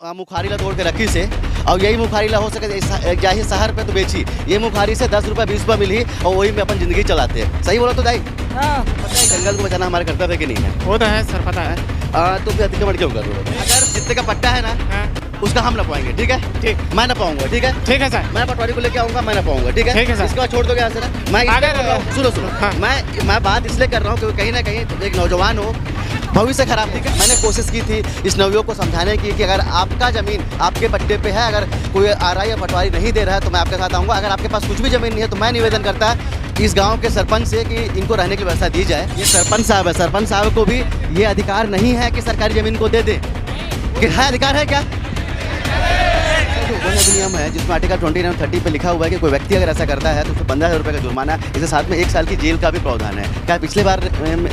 मुखारीला तोड़ के रखी से और यही मुखारीला हो सके जाही शहर पे तो बेची, ये मुखारी से 10 रुपये 20 रुपये मिली और वही में अपन ज़िंदगी चलाते हैं। सही बोला तो दाई? हाँ, पता है जंगल को बचाना हमारा कर्तव्य कि नहीं है? वो तो है सर, पता है। तो फिर अतिक्रमण क्यों कर रहे हो? अगर जितने का पट्टा है ना उसका हम न पाएंगे, ठीक है? ठीक, मैं न पाऊंगा, ठीक है? ठीक है सर। मैं पटवारी को लेके आऊंगा, मैं न पाऊंगा, ठीक है? ठीक है सर। इसके बाद छोड़ दोगे यहाँ से ना? मैं आगे इसलिए कर रहा हूँ, सुनो हाँ। मैं बात इसलिए कर रहा हूँ क्योंकि कहीं ना कहीं एक नौजवान हो, भविष्य खराब, ठीक है? मैंने कोशिश की थी इस नवयुवक को समझाने की कि अगर आपका ज़मीन आपके पट्टे पे है, अगर कोई आरआई या पटवारी नहीं दे रहा है तो मैं आपके साथ आऊँगा। अगर आपके पास कुछ भी ज़मीन नहीं है तो मैं निवेदन करता है इस गांव के सरपंच से कि इनको रहने की व्यवस्था दी जाए। ये सरपंच साहब है, सरपंच साहब को भी ये अधिकार नहीं है कि सरकारी ज़मीन को दे दे। कि है अधिकार है क्या? वन अधिनियम है जिसमें आर्टिकल 29 30 पे लिखा हुआ है कि कोई व्यक्ति अगर ऐसा करता है तो उसको 15,000 रुपये का जुर्माना, इसके साथ में 1 साल की जेल का भी प्रावधान है। क्या पिछले बार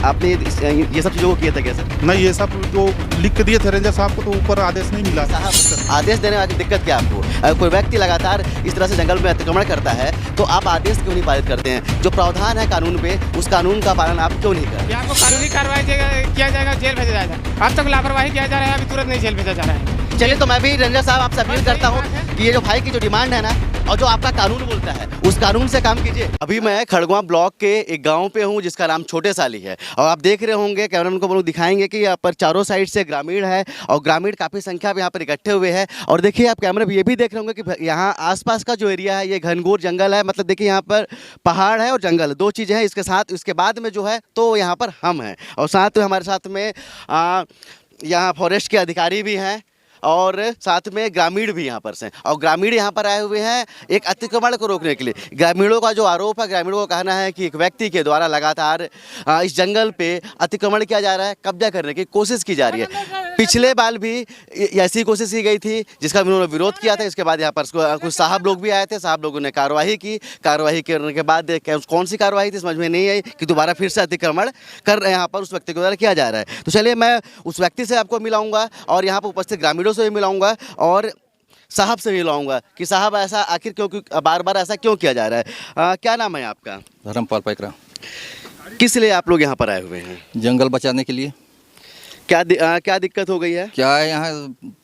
आपने ये सब चीज़ों को किया था क्या सर? नहीं, ये सब जो लिख के दिए थे रेंजर साहब को तो ऊपर आदेश नहीं मिला। साहब आदेश देने वाली दिक्कत क्या आपको? अगर कोई व्यक्ति लगातार इस तरह से जंगल में अतिक्रमण करता है तो आप आदेश क्यों नहीं पारित करते हैं? जो प्रावधान है कानून पे, उस कानून का पालन आप क्यों नहीं कर रहे? आपको कानूनी कार्रवाई किया जाएगा, जेल भेजा जाएगा। अब तक लापरवाही किया जा रहा है, अभी तुरंत नहीं जेल भेजा जा रहा है। चलिए, तो मैं भी रेंजर साहब आपसे अपील करता हूँ कि ये जो भाई की जो डिमांड है ना और जो आपका कानून बोलता है उस कानून से काम कीजिए। अभी मैं खड़गवां ब्लॉक के एक गांव पे हूँ जिसका नाम छोटे साली है और आप देख रहे होंगे, कैमरामैन को बोलो दिखाएंगे कि यहाँ पर चारों साइड से ग्रामीण है और ग्रामीण काफ़ी संख्या में यहाँ पर इकट्ठे हुए हैं। और देखिए, आप कैमरे में ये भी देख रहे होंगे कि यहाँ आसपास का जो एरिया है ये घनघोर जंगल है। मतलब देखिए, यहाँ पर पहाड़ है और जंगल, दो चीज़ें हैं। इसके बाद में जो है तो यहाँ पर हम हैं और साथ में हमारे साथ में यहाँ फॉरेस्ट के अधिकारी भी हैं और साथ में ग्रामीण भी यहाँ पर से। और ग्रामीण यहाँ पर आए हुए हैं एक अतिक्रमण को रोकने के लिए। ग्रामीणों का जो आरोप है, ग्रामीणों का कहना है कि एक व्यक्ति के द्वारा लगातार इस जंगल पे अतिक्रमण किया जा रहा है, कब्जा करने की कोशिश की जा रही है। पिछले बार भी ऐसी कोशिश की गई थी जिसका उन्होंने विरोध किया था। इसके बाद यहाँ पर कुछ साहब लोग भी आए थे, साहब लोगों ने कार्रवाई की। कार्रवाई करने के बाद कौन सी कार्रवाई थी समझ में नहीं आई कि दोबारा फिर से अतिक्रमण कर रहे हैं यहाँ पर उस व्यक्ति के द्वारा किया जा रहा है। तो चलिए, मैं उस व्यक्ति से आपको मिलाऊंगा और यहाँ पर उपस्थित ग्रामीणों से भी मिलाऊंगा और साहब से भी मिलाऊंगा कि साहब ऐसा आखिर क्यों बार बार ऐसा क्यों किया जा रहा है। क्या नाम है आपका? धर्मपाल पैकरा। किस लिए आप लोग यहाँ पर आए हुए हैं? जंगल बचाने के लिए। क्या दिक्कत हो गई है? क्या है, यहाँ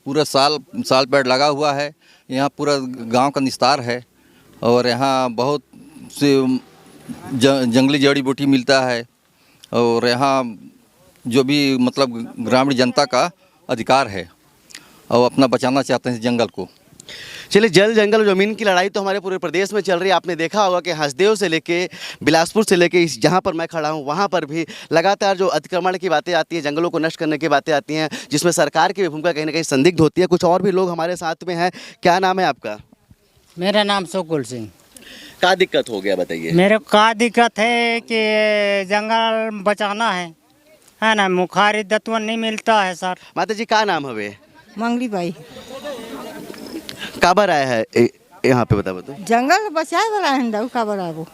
पूरा साल पेड़ लगा हुआ है, यहाँ पूरा गांव का निस्तार है और यहाँ बहुत से जंगली जड़ी बूटी मिलता है और यहाँ जो भी मतलब ग्रामीण जनता का अधिकार है और अपना बचाना चाहते हैं जंगल को। चलिए, जल जंगल जमीन की लड़ाई तो हमारे पूरे प्रदेश में चल रही है। आपने देखा होगा कि हसदेव से लेके बिलासपुर से लेके इस जहाँ पर मैं खड़ा हूँ वहाँ पर भी लगातार जो अतिक्रमण की बातें आती हैं, जंगलों को नष्ट करने की बातें आती हैं, जिसमें सरकार की भूमिका कहीं ना कहीं संदिग्ध होती है। कुछ और भी लोग हमारे साथ में हैं। क्या नाम है आपका? मेरा नाम सुकुल सिंह। क्या दिक्कत हो गया बताइए? मेरे को क्या दिक्कत है कि जंगल बचाना है ना, मुखारी दत्वन नहीं मिलता है सर। माता जी, क्या नाम हवे? मंगली बाई। काबर आया है यहाँ पे, बता जंगल बचाए वाला है का बराबर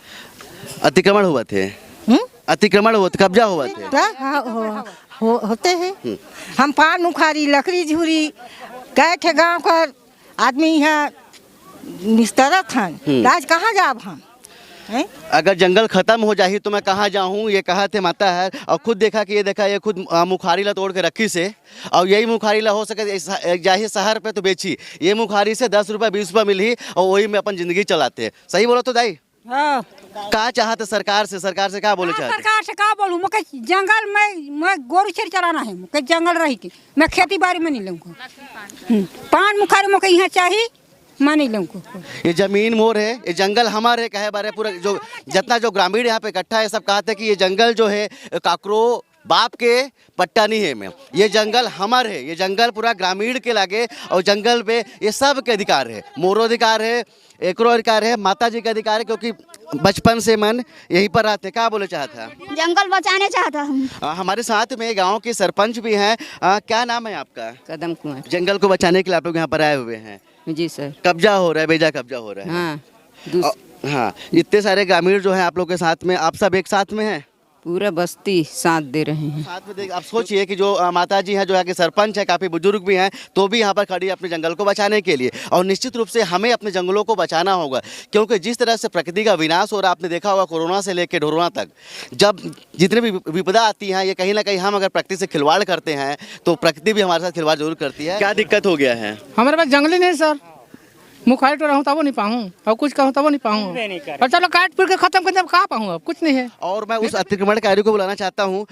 अतिक्रमण हुआ थे? अतिक्रमण हुआ, कब्जा हुआ थे? हाँ, होते हैं। हम पान मुखारी लकड़ी झूरी गए थे गाँव का आदमी यहाँ निस्तरत हैं। आज कहाँ जाब हम? अगर जंगल खत्म हो जाही तो मैं कहाँ जाऊँ, ये कहा थे माता है। और खुद देखा कि ये खुद मुखारीला तोड़ के रखी से और यही मुखारीला हो सके जाही शहर पे तो बेची, ये मुखारी से 10 रुपये 20 रुपये मिली और वही में अपन ज़िंदगी चलाते हैं। सही बोलो तो दाई? हाँ। क्या चाहते सरकार से क्या बोले चाहते? सरकार से क्या बोलूँ? मैं जंगल में मैं गोरू छेड़ चलाना है, मैं जंगल रही थी, मैं खेती बाड़ी में नहीं लूँगा। पान मुखारी मुझे यहाँ चाहिए, मैं नहीं लूँगा। ये जमीन मोर है, ये जंगल हमारे कहे बारे पूरा जो जितना जो ग्रामीण यहाँ पे इकट्ठा है सब कहते हैं कि ये जंगल जो है काकरो बाप के पट्टा नहीं है में, ये जंगल हमार है, ये जंगल पूरा ग्रामीण के लागे और जंगल पे ये सब के अधिकार है। मोरो अधिकार है, एकरो अधिकार है, माता जी का अधिकार है, क्योंकि बचपन से मन यहीं पर रहते। क्या बोले चाहता? जंगल बचाने चाहता हूँ। हमारे साथ में गांव के सरपंच भी हैं। क्या नाम है आपका? कदम कुमार। जंगल को बचाने के लिए आप लोग यहाँ पर आए हुए हैं? जी सर। कब्जा हो रहा है, बेजा कब्जा हो रहा है। हाँ, हाँ, इतने सारे ग्रामीण जो हैं आप लोग के साथ में, आप सब एक साथ में हैं? पूरा बस्ती साथ दे रहे हैं। साथ में देख आप सोचिए कि जो माता जी हैं, जो यहाँ के सरपंच हैं, काफ़ी बुजुर्ग भी हैं, तो भी यहाँ पर खड़ी है अपने जंगल को बचाने के लिए। और निश्चित रूप से हमें अपने जंगलों को बचाना होगा, क्योंकि जिस तरह से प्रकृति का विनाश हो रहा, आपने देखा होगा कोरोना से लेकर ढोरोना तक, जब जितने भी विपदा आती हैं, ये कहीं ना कहीं हम अगर प्रकृति से खिलवाड़ करते हैं तो प्रकृति भी हमारे साथ खिलवाड़ जरूर करती है। क्या दिक्कत हो गया है? हमारे पास जंगल ही नहीं सर, मुखारी तो रहूँ तब नहीं पाऊँ और कुछ कहूँ तब नहीं पाऊँ, और चलो काट पीट के खत्म कर, कहाँ पाऊँ, अब कुछ नहीं है। और मैं उस अतिक्रमणकारी को बुलाना चाहता हूँ।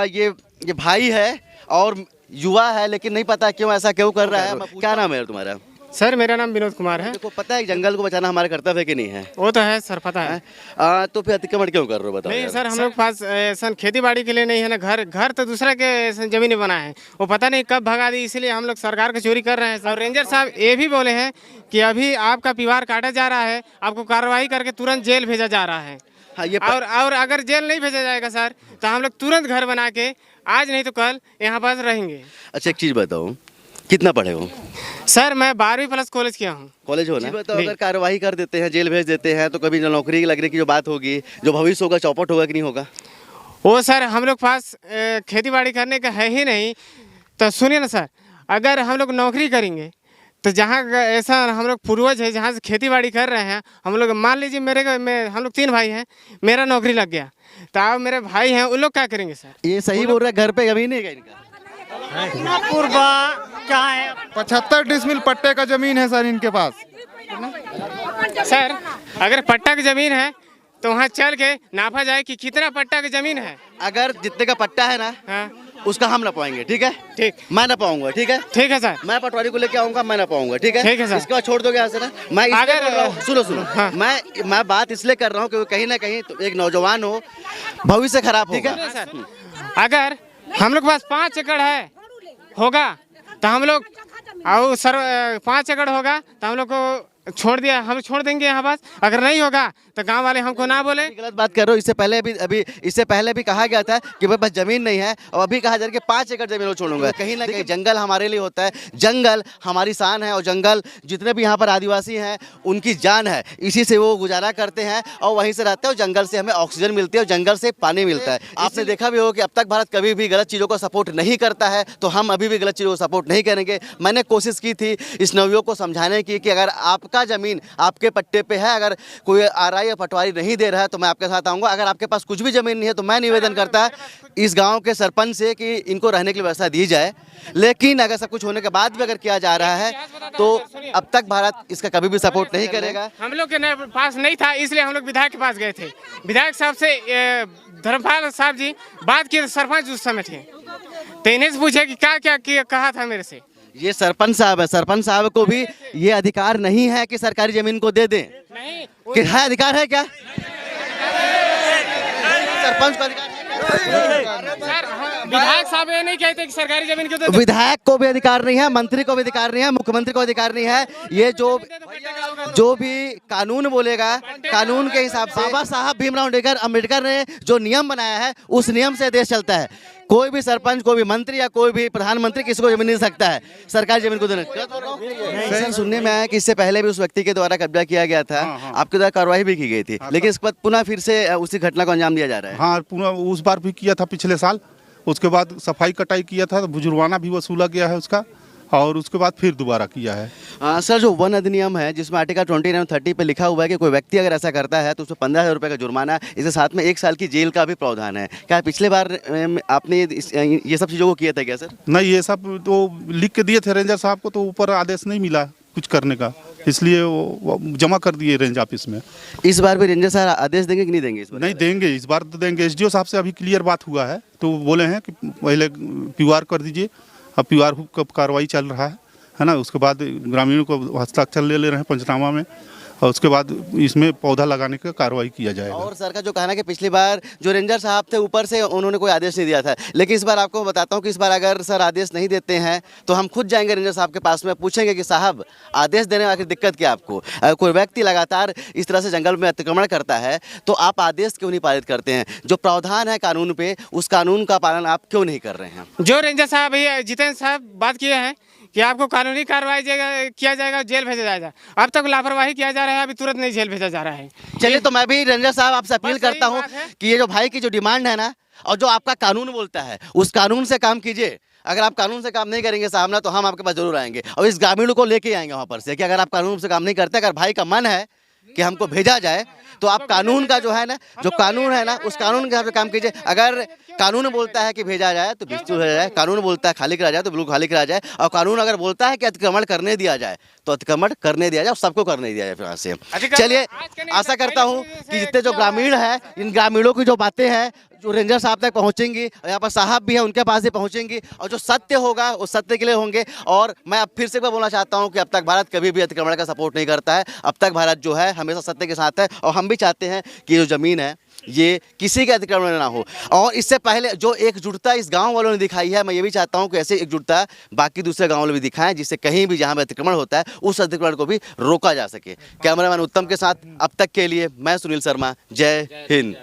ये भाई है और युवा है, लेकिन नहीं पता क्यों ऐसा क्यों कर रहा है। क्या नाम है तुम्हारा? सर मेरा नाम विनोद कुमार है। देखो पता है जंगल को बचाना हमारा कर्तव्य है कि नहीं है? वो तो है सर, पता है। तो फिर अतिक्रमण क्यों कर रहे हो बताओ? नहीं सर, हम लोग पास ऐसा खेती बाड़ी के लिए नहीं है ना, घर तो दूसरा के जमीन में बना है, वो पता नहीं कब भगा दी, इसीलिए हम लोग सरकार को चोरी कर रहे हैं। और रेंजर साहब ये भी बोले हैं कि अभी आपका पीवार काटा जा रहा है, आपको कार्रवाई करके तुरंत जेल भेजा जा रहा है। हाँ, ये और अगर जेल नहीं भेजा जाएगा सर, तो हम लोग तुरंत घर बना के आज नहीं तो कल यहाँ पास रहेंगे। अच्छा एक चीज़ बताओ, कितना पढ़े हो? सर मैं 12वीं प्लस कॉलेज किया हूँ। कॉलेज हो ना? बताओ अगर कार्रवाई कर देते हैं, जेल भेज देते हैं, तो कभी नौकरी लगने की जो बात होगी, जो भविष्य होगा, चौपट होगा कि नहीं होगा? वो सर हम लोग पास खेती बाड़ी करने का है ही नहीं। तो सुनिए ना सर, अगर हम लोग नौकरी करेंगे तो जहाँ ऐसा हम लोग पूर्वज है जहाँ से खेती बाड़ी कर रहे हैं, हम लोग मान लीजिए हम लोग 3 भाई हैं, मेरा नौकरी लग गया, तो अब मेरे भाई हैं, उन लोग क्या करेंगे सर? ये सही बोल रहा है, घर पे जमीन है क्या इनका? क्या है? 75 डिसमिल पट्टे का जमीन है सर इनके पास। सर अगर पट्टा की जमीन है तो वहाँ चल के नापा जाए कि कितना पट्टा की जमीन है। अगर जितने का पट्टा है ना, हाँ उसका हम ना पाएंगे, ठीक है? ठीक, मैं ना पाऊंगा, ठीक है? ठीक है सर। मैं पटवारी को लेके आऊंगा, मैं ना पाऊंगा, ठीक है? ठीक है सर। इसके बाद छोड़ दोगे यहाँ से ना? मैं इसलिए अगर- बोल रहा हूँ, सुनो हाँ। मैं बात इसलिए कर रहा हूँ क्योंकि कहीं ना कहीं तो एक नौजवान हो, भविष्य खराब होगा। ठीक है सर, अगर हम लोग के पास 5 एकड़ होगा तो हम लोग और सर 5 एकड़ होगा तो हम लोग को छोड़ दिया, हम छोड़ देंगे यहाँ पास। अगर नहीं होगा तो गांव वाले हमको ना बोले। गलत बात कर रहे हो। इससे पहले भी कहा गया था कि मेरे पास जमीन नहीं है, और अभी कहा जा रहा है कि 5 एकड़ जमीन छोड़ूंगा। कहीं ना कहीं जंगल हमारे लिए होता है, जंगल हमारी शान है, और जंगल जितने भी यहाँ पर आदिवासी हैं उनकी जान है, इसी से वो गुजारा करते हैं और वहीं से रहते हैं। और जंगल से हमें ऑक्सीजन मिलती है और जंगल से पानी मिलता है। आपने देखा भी हो कि अब तक भारत कभी भी गलत चीज़ों को सपोर्ट नहीं करता है, तो हम अभी भी गलत चीज़ों को सपोर्ट नहीं करेंगे। मैंने कोशिश की थी इस नवयुवक को समझाने की कि अगर आपका ज़मीन आपके पट्टे पे है, अगर कोई आरआई या पटवारी नहीं दे रहा है तो मैं आपके साथ आऊँगा। अगर आपके पास कुछ भी ज़मीन नहीं है तो मैं निवेदन करता इस गाँव के सरपंच से कि इनको रहने की व्यवस्था दी जाए। लेकिन अगर सब कुछ होने के बाद भी अगर किया जा रहा है तो अब तक भारत इसका कभी भी सपोर्ट नहीं करेगा। हम लोग के पास नहीं था, इसलिए हम लोग विधायक के पास गए थे। विधायक साहब से धर्मपाल साहब जी बात किए, सरपंच उस समय थे, तो इन्हें से पूछे कि क्या कहा था मेरे से। ये सरपंच साहब है, सरपंच साहब को भी ये अधिकार नहीं है कि सरकारी जमीन को दे दें। नहीं, कि है अधिकार है क्या? सरपंच को अधिकार है? सर विधायक साहब ये नहीं कहते कि सरकारी जमीन क्यों दे। विधायक को भी अधिकार नहीं है, मंत्री को भी अधिकार नहीं है, मुख्यमंत्री को अधिकार नहीं है। ये जो भी कानून बोलेगा, कानून के हिसाब से बाबा साहब भीमराव अम्बेडकर ने जो नियम बनाया है उस नियम से देश चलता है। कोई भी सरपंच, कोई भी मंत्री या कोई भी प्रधानमंत्री किसी को जमीन नहीं दे सकता है, सरकारी जमीन को देना। सर सुनने में आया कि इससे पहले भी उस व्यक्ति के द्वारा कब्जा किया गया था, आपके द्वारा कार्रवाई भी की गई थी, लेकिन इस पर पुनः फिर से उसी घटना को अंजाम दिया जा रहा है। हाँ, पुनः उस बार भी किया था पिछले साल, उसके बाद सफाई कटाई किया था, तो जुर्माना भी वसूला गया है उसका, और उसके बाद फिर दोबारा किया है। सर जो वन अधिनियम है जिसमें आर्टिकल 29-30 पे लिखा हुआ है कि कोई व्यक्ति अगर ऐसा करता है तो उसमें 15,000 रुपये का जुर्माना है, इसके साथ में 1 साल की जेल का भी प्रावधान है। क्या पिछले बार आपने ये सब चीज़ों को किया था क्या सर? नहीं, ये सब तो लिख के दिए थे रेंजर साहब को, तो ऊपर आदेश नहीं मिला कुछ करने का, इसलिए वो जमा कर दिए रेंज ऑफिस में। इस बार भी रेंजर साहब आदेश देंगे कि नहीं देंगे? इस बार नहीं देंगे, इस बार तो देंगे। एसडीओ साहब से अभी क्लियर बात हुआ है, तो बोले हैं कि पहले पीआर कर दीजिए। अब पीआर का कार्रवाई चल रहा है ना, उसके बाद ग्रामीणों को हस्ताक्षर ले रहे हैं पंचनामा में, और उसके बाद इसमें पौधा लगाने का कार्रवाई किया जाएगा। और सर का जो कहना है कि पिछली बार जो रेंजर साहब थे ऊपर से उन्होंने कोई आदेश नहीं दिया था, लेकिन इस बार आपको बताता हूं कि इस बार अगर सर आदेश नहीं देते हैं तो हम खुद जाएंगे रेंजर साहब के पास में, पूछेंगे कि साहब आदेश देने में आखिर दिक्कत क्या आपको? अगर कोई व्यक्ति लगातार इस तरह से जंगल में अतिक्रमण करता है तो आप आदेश क्यों नहीं पारित करते हैं? जो प्रावधान है कानून पे, उस कानून का पालन आप क्यों नहीं कर रहे हैं? जो रेंजर साहब भैया जितेंद्र साहब बात किए हैं कि आपको कानूनी कार्रवाई किया जाएगा, जेल भेजा जाएगा। अब तक लापरवाही किया जा रहा है, अभी तुरंत नहीं जेल भेजा जा रहा है। चलिए, तो मैं भी रंजन साहब आपसे अपील बस यही करता हूँ बात है। कि ये जो भाई की जो डिमांड है ना, और जो आपका कानून बोलता है, उस कानून से काम कीजिए। अगर आप कानून से काम नहीं करेंगे साहब ना, तो हम आपके पास जरूर आएंगे और इस ग्रामीण को लेके आएंगे वहाँ पर से कि अगर आप कानून से काम नहीं करते, अगर भाई का मन है कि हमको भेजा जाए, तो आप कानून का जो है ना, जो कानून है ना, उस कानून के हिसाब से काम कीजिए। अगर कानून बोलता है कि भेजा जाए तो बिल्कुल भेजा जाए, कानून बोलता है खाली करा जाए तो बिल्कुल खाली करा जाए, और कानून अगर बोलता है कि अतिक्रमण करने दिया जाए तो अतिक्रमण करने दिया जाए और सबको करने दिया जाए फिर से। चलिए, आशा करता हूँ कि जितने जो ग्रामीण हैं, इन ग्रामीणों की जो बातें हैं जो रेंजर साहब तक पहुंचेंगी, यहाँ पर साहब भी हैं उनके पास भी पहुंचेंगी, और जो सत्य होगा उस सत्य के लिए होंगे। और मैं अब फिर से बोलना चाहता हूँ कि अब तक भारत कभी भी अतिक्रमण का सपोर्ट नहीं करता है। अब तक भारत जो है हमेशा सत्य के साथ है, और हम भी चाहते हैं कि जो ज़मीन है ये किसी के अतिक्रमण ना हो। और इससे पहले जो एकजुटता इस गांव वालों ने दिखाई है, मैं ये भी चाहता हूं कि ऐसे एकजुटता बाकी दूसरे गांव वाले भी दिखाएं, जिससे कहीं भी जहां पे अतिक्रमण होता है उस अतिक्रमण को भी रोका जा सके। कैमरामैन उत्तम के साथ अब तक के लिए मैं सुनील शर्मा। जय हिंद।